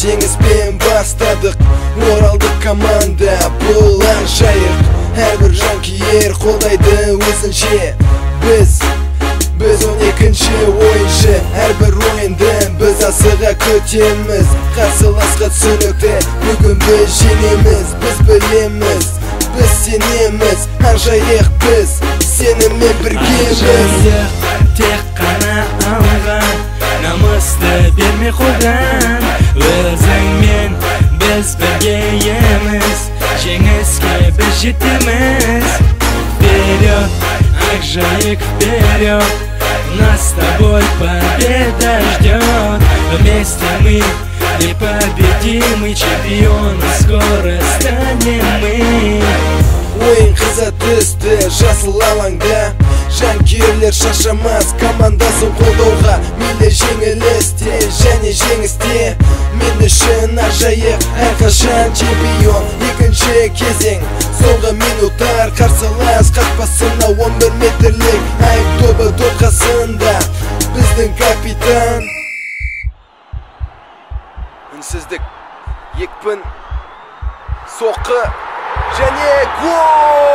жеңіспен бастадық, оралдық команда бұл жайық. Әрбір жанкүйер қолдайды өзінше, біз 12-ші ойыншы. Әрбір ойынды біз асыға көтеміз, қарсыласқа түсінікті бүгін біз жеңеміз. Біз білеміз, біз сенеміз, жайық біз сенімен біргеміз. Жайық тек қана алға, намысты берме қолдан, өзіңмен біз бірге еміз, жеңіске біз жетеміз. Вперед, Акжайык, вперед, нас с тобой победа ждет. Вместе мы непобедимый чемпион, скоро станем мы. Ойын қыза түсті жасыл алаңда, жанкүйерлер шаршамас командасын қолдауға. Мейлі жеңілісте және жеңісте, мен үшін Акжайык әрқашан чемпион. Екінші кезең, соңғы минуттар, қарсылас қақпасына 11 метрлік айып тобы доқасында біздің капитан. Үнсіздік, екпін, соққы және гол!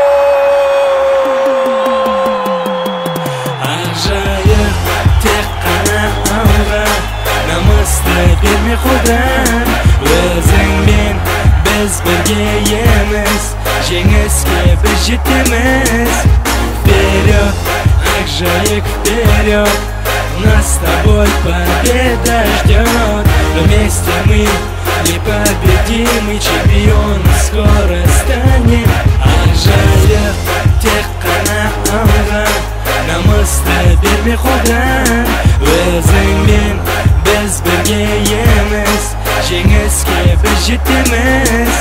Акжайык тек қана алға, намысты берме қолдан, өзіңмен біз бірге еміз, жеңіске біз жетеміз. Вперед, Акжайык, вперед, нас с тобой победа ждет. Вместе мы непобедимый чемпион, скоро станем. Акжайык тек қана алға, намысты берме қолдан, өзіңмен біз бірге еміз, жеңіске біз жетеміз.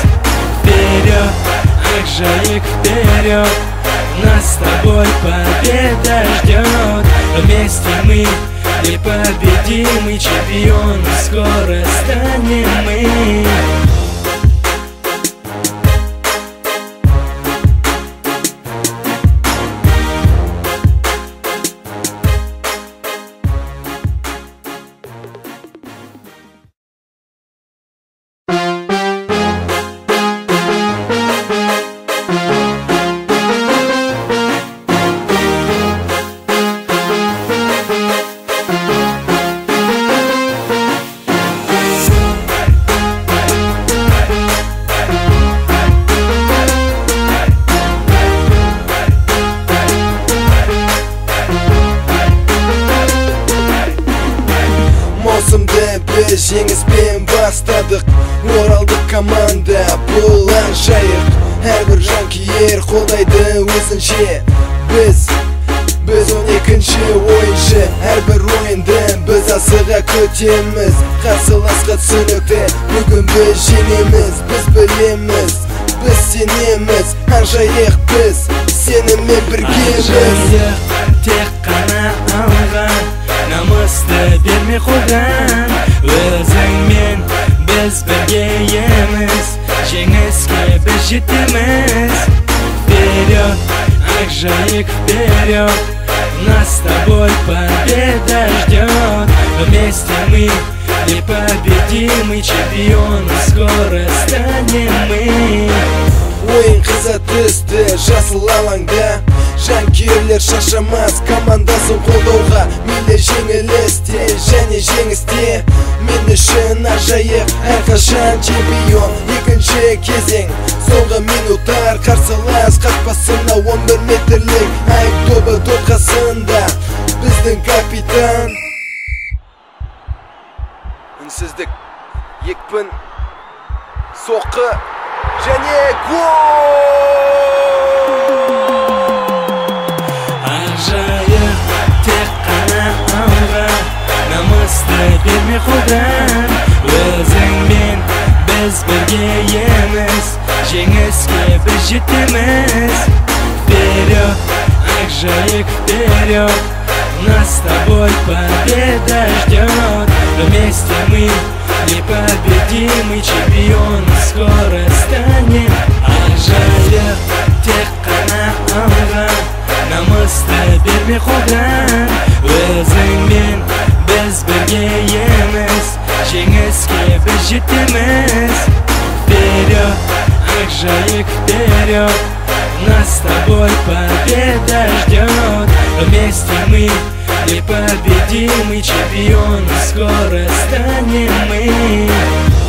Вперед, Акжайык, вперед, нас с тобой победа ждет. Вместе мы непобедимый чемпион, скоро станем мы. Біз жеңіспен бастадық, оралдық команда бұл Акжайык. Әрбір жанкүйер қолдайды өзінше, біз 12-ші ойыншы. Әрбір ойынды біз асыға көтеміз, қарсыласқа түсінікті бүгін біз жеңеміз. Біз білеміз, біз сенеміз, Акжайык біз сенімен біргеміз. Акжайык тек қана алға, намысты берме қолдан, өзіңмен біз бірге еміз, жеңіске біз жетеміз. Вперед, Акжайык, вперед, нас с тобой победа ждет. Вместе мы непобедимый чемпион, скоро станем мы. Ойын қыза түсті жасыл алаңда, жанкүйерлер шаршамас командасын қолдауға. Мейлі жеңілісте және жеңісте, мен үшін Акжайык әрқашан чемпион. Екінші кезең, соңғы минуттар, қарсылас қақпасына 11 метрлік айып тобы доқасында біздің капитан. Үнсіздік, екпін, соққы және гол! Акжайык тек қана алға, намысты берме қолдан, өзіңмен біз бірге еміз, жеңіске біз жетеміз. Вперед, Акжайык, вперед, нас с тобой победа ждет. Вместе мы непобедимый чемпион, скоро станем. Акжайык тек қана алға, намысты берме қолдан, өзіңмен біз бірге еміз, жеңіске біз жетеміз. вместе. Вперед, Акжаик, вперед, нас с тобой победа ждет. Вместе мы непобедимый чемпион, скоро станем мы.